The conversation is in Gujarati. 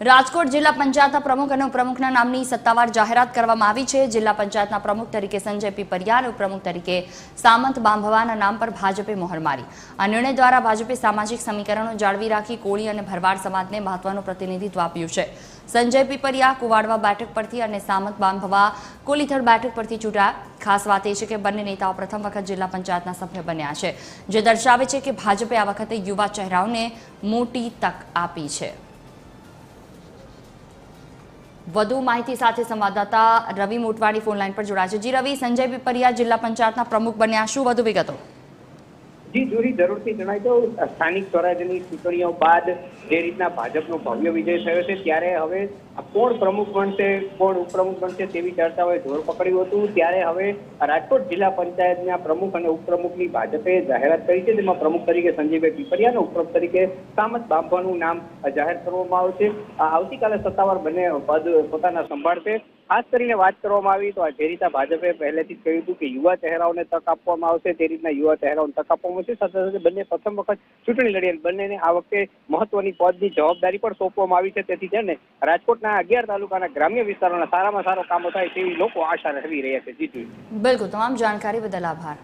રાજકોટ જિલ્લા પંચાયતના પ્રમુખ અને ઉપપ્રમુખના નામની સત્તાવાર જાહેરાત કરવામાં આવી છે। જિલ્લા પંચાયતના પ્રમુખ તરીકે સંજય પીપરિયા અને ઉપપ્રમુખ તરીકે સામંત બાંભવાના નામ પર ભાજપે મોહર મારી। આ નિર્ણય દ્વારા ભાજપે સામાજિક સમીકરણો જાળવી રાખી કોળી અને ભરવાડ સમાજને મહત્વનું પ્રતિનિધિત્વ આપ્યું છે। સંજય પીપરિયા કુવાડવા બેઠક પરથી અને સામંત બાંભવા કોલીથડ બેઠક પરથી ચૂંટાયા। ખાસ વાત એ છે કે બંને નેતાઓ પ્રથમ વખત જિલ્લા પંચાયતના સભ્ય બન્યા છે, જે દર્શાવે છે કે ભાજપે આ વખતે યુવા ચહેરાઓને મોટી તક આપી છે। વધુ માહિતી સાથે સંવાદદાતા રવિ મોટવાણી ફોનલાઈન પર જોડાયા છે। જી રવિ, સંજય પીપરિયા જિલ્લા પંચાયતના પ્રમુખ બન્યા, શું વધુ વિગતો? જી જુરી, જરૂરથી જણાવી દઉં, સ્થાનિક સ્વરાજ્યની ચૂંટણીઓ બાદ જે રીતના ભાજપનો ભવ્ય વિજય થયો છે, ત્યારે હવે કોણ પ્રમુખ બનશે, કોણ ઉપપ્રમુખ બનશે તેવી ચર્ચાઓએ જોર પકડ્યું હતું। ત્યારે હવે રાજકોટ જિલ્લા પંચાયતના પ્રમુખ અને ઉપપ્રમુખની ભાજપે જાહેરાત કરી છે, જેમાં પ્રમુખ તરીકે સંજયભાઈ પીપરિયા અને ઉપપ્રમુખ તરીકે સામંત બાંભવાનું નામ જાહેર કરવામાં આવશે। આવતીકાલે સત્તાવાર બંને પદ પોતાના સંભાળશે। ખાસ કરીને વાત કરવામાં આવી તો જે રીતના ભાજપે પહેલેથી જ કહ્યું હતું કે યુવા ચહેરાઓને તક આપવામાં આવશે, તે રીતના યુવા ચહેરાઓને તક આપવામાં આવશે। સાથે સાથે બંને પ્રથમ વખત ચૂંટણી લડ્યા, બંનેને આ વખતે મહત્વની પદની જવાબદારી પણ સોંપવામાં આવી છે। તેથી તેને રાજકોટના 11 તાલુકાના ગ્રામ્ય વિસ્તારોના સારામાં સારો કામો થાય તેવી લોકો આશા રહી રહ્યા છે। જીતુ, બિલકુલ, તમામ જાણકારી બદલ આભાર।